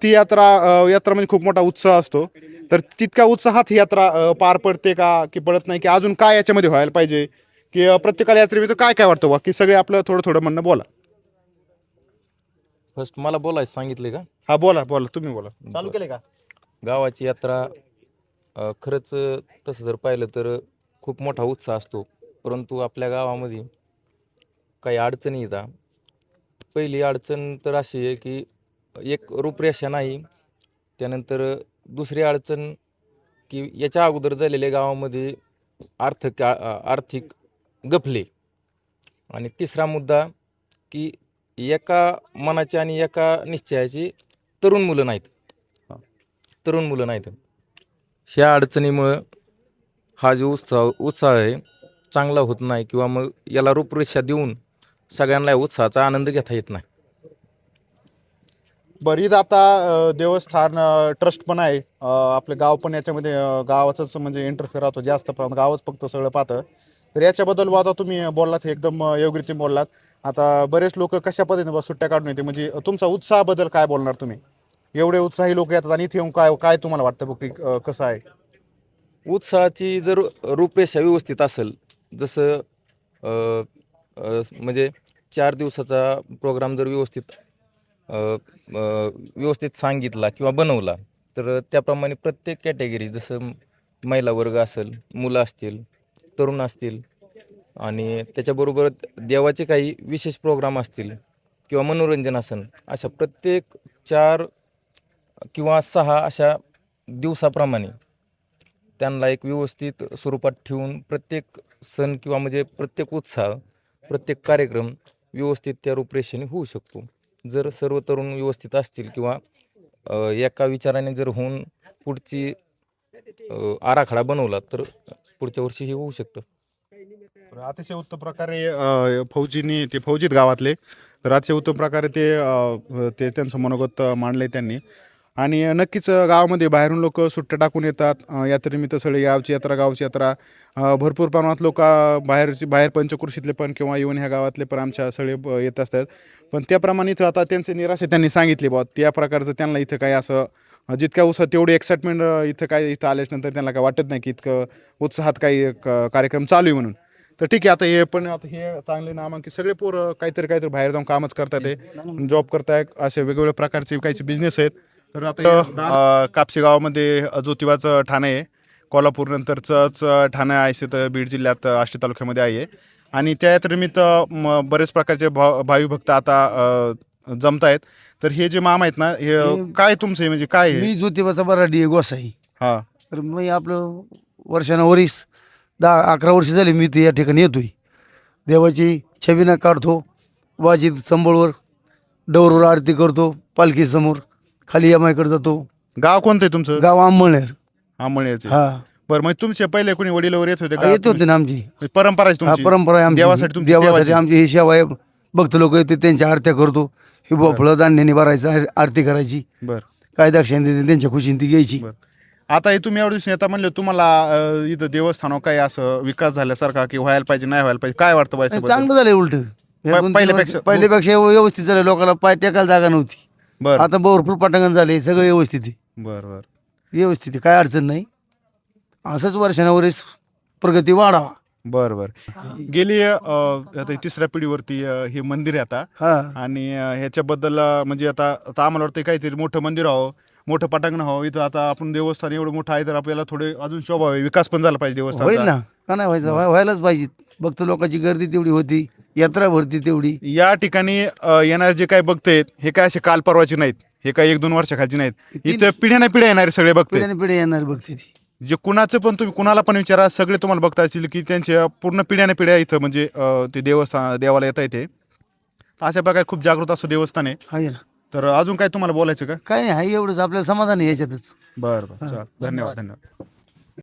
ती यात्रा म्हणजे खूप मोठा उत्साह असतो. तर तितका उत्साहात ही यात्रा पार पडते का की पडत नाही, की अजून काय याच्यामध्ये व्हायला पाहिजे, की प्रत्येकाला यात्रेमध्ये काय काय वाटतं बा, की सगळे आपलं थोडं थोडं म्हणणं बोला. फर्स्ट मला बोलायचं सांगितले का? हा बोला बोला, तुम्ही बोला. चालू केले का? गावाची यात्रा खरंच तसं जर पाहिलं तर खूप मोठा उत्साह असतो. परंतु आपल्या गावामध्ये काही अडचणी येतात. पहिली अडचण तर अशी आहे की एक रूपरेषा नाही. त्यानंतर दुसरी अडचण की याच्या अगोदर झालेल्या गावामध्ये आर्थिक गफले. आणि तिसरा मुद्दा की एका मनाची आणि एका निश्चयाची तरुण मुलं नाहीत. तरुण मुलं नाहीत. ह्या अडचणीमुळं हा जो उत्साह आहे चांगला होत नाही, किंवा मग याला रूपरेषा देऊन सगळ्यांना उत्साहाचा आनंद घेता येत नाही. बरीच आता देवस्थान ट्रस्ट पण आहे. आपलं गाव पण याच्यामध्ये गावाचंच म्हणजे इंटरफेअर राहतो जास्त प्रमाणात, गावच फक्त सगळं पाहतं. तर याच्याबद्दल आता तुम्ही बोललात हे एकदम योग्यरीतीने बोललात. आता बरेच लोक कशा पद्धतीने सुट्ट्या काढून येते, म्हणजे तुमचा उत्साहाबद्दल काय बोलणार तुम्ही? एवढे उत्साही लोक येतात आणि इथे येऊन काय काय तुम्हाला वाटतं बघ, की कसं आहे? उत्साहाची जर रूपरेषा व्यवस्थित असेल, जसं अ, म्हणजे 4 दिवसाचा प्रोग्राम जर अ, व्यवस्थित सांगितला किंवा बनवला, तर त्याप्रमाणे प्रत्येक कॅटेगरी, जसं महिला वर्ग असेल, मुलं असतील, तरुण असतील, आणि त्याच्याबरोबर देवाचे काही विशेष प्रोग्राम असतील किंवा मनोरंजन असेल, अशा प्रत्येक 4 किंवा 6 अशा दिवसाप्रमाणे त्यांना एक व्यवस्थित स्वरूपात ठेवून प्रत्येक सण किंवा म्हणजे प्रत्येक उत्साह, प्रत्येक कार्यक्रम व्यवस्थित त्या रूपरेषेने होऊ शकतो. जर सर्व तरुण व्यवस्थित असतील किंवा एका विचाराने जर होऊन पुढची आराखडा बनवला, तर पुढच्या वर्षी हे होऊ शकतं. अतिशय उत्तम प्रकारे फौजींनी ते फौजीत गावातले, तर अतिशय उत्तम प्रकारे ते त्यांचं मनोगत मांडलंय त्यांनी. आणि नक्कीच गावामध्ये बाहेरून लोक सुट्ट्या टाकून येतात. यात्रेनिमित्त सगळी गावची यात्रा, गावची यात्रा. भरपूर प्रमाणात लोक बाहेर पंचक्रोशीतले पण किंवा येऊन ह्या गावातले पण आमच्या सगळे येत असतात. पण त्याप्रमाणे इथं आता त्यांचे निराशा त्यांनी सांगितली बा, त्या प्रकारचं त्यांना इथं काही असं जितक्या उत्साह तेवढी एक्साइटमेंट इथं काय इथं आल्याच्यानंतर त्यांना काय वाटत नाही की इतकं उत्साहात काही कार्यक्रम चालू आहे म्हणून. तर ठीक आहे, आता हे पण आता हे चांगले नामांकित सगळे पोरं काहीतरी काहीतरी बाहेर जाऊन कामच करतात, ते जॉब करताय, असे वेगवेगळ्या प्रकारचे काही बिझनेस आहेत. तर आता कापशी गावामध्ये ज्योतिबाचं ठाणं आहे. कोल्हापूर नंतरचंच ठाणं आहे तर बीड जिल्ह्यात आष्टी तालुक्यामध्ये आहे. आणि त्या यात्रेनिमित्त बरेच प्रकारचे भावी भक्त आता जमत आहेत. तर हे जे मामा आहेत ना, हे काय तुमचं म्हणजे काय आहे? मी ज्योतिबाचा बराडी आहे, गोसाई. हा तर मी आपलं वर्षानुवरीस 10-11 वर्ष झाली मी ते या ठिकाणी येतोय. देवाची छबिना काढतो, वाजीत संबळवर डवरवर आरती करतो, पालखी समोर खाली यमाईकडे जातो. गाव कोणतं आहे तुमचं? गाव आंबळनेर. आंबळनेरचे. हा, बरं, मग तुमचे पहिले कोणी वडीलवर येत होते का? येत होते ना आमची. परंपरा आहे हा, तुमची? परंपरा आहे आमची. देवासाठी तुमची देवासाठी सेवाची? आमची ही सेवा आहे. भक्त लोक येते, त्यांच्या आरत्या करतो. ही भोपळं धान्याने भरायचं, आरती करायची. बरं काय दक्षिण देते त्यांच्या खुशीने ती घ्यायची. बरं. आता हे तुम्ही एवढं दिवशी येता म्हणले, तुम्हाला इथं देवस्थानावर काही असं विकास झाल्यासारखा की व्हायला पाहिजे, नाही व्हायला पाहिजे, काय वाटतं बायचं? चांगलं झालंय उलट. पहिल्यापेक्षा व्यवस्थित झालं. लोकांना पाय टेकायला जागा नव्हती. बरं आता भरपूर पटांगण झाले, सगळं व्यवस्थित आहे. बरं बरं व्यवस्थित आहे, काय अडचण नाही. असंच वर्षानुवरीस प्रगती वाढावा. बरं बरं. गेली आता तिसऱ्या पिढीवरती हे मंदिर आहे आता. हा, आणि ह्याच्याबद्दल म्हणजे आता आता आम्हाला वाटतं काहीतरी मोठं मंदिर हवं, मोठं पटांगण हवं. इथं आता आपण देवस्थान एवढं मोठं आहे, तर आपल्याला थोडे अजून शोभा हवी, विकास पण झाला पाहिजे होईल देवस्थानचा. ना, का नाही व्हायचं? व्हायलाच पाहिजे. भक्त लोकांची गर्दी तेवढी होती, यात्रा भरती तेवढी. या ठिकाणी येणारे जे काही बघत आहेत, हे काय असे काल परवाचे नाहीत, हे काय 1-2 वर्षाखालची नाहीत. इथं पिढ्या ना पिढ्या येणारे सगळे बघते. पिढ्याने पिढ्या येणार भक्ती ती. जे कुणाचं पण तुम्ही कुणाला पण विचारा, सगळे तुम्हाला बघता असतील की त्यांच्या पूर्ण पिढ्याने पिढ्या इथं म्हणजे ते देवाला येता येते. अशा प्रकारे खूप जागृत असं देवस्थान आहे. आहे ना, तर अजून काय तुम्हाला बोलायचं का? काय नाही, आहे एवढंच आपल्याला समाधान आहे याच्यातच. बरं बरं, चला, धन्यवाद धन्यवाद.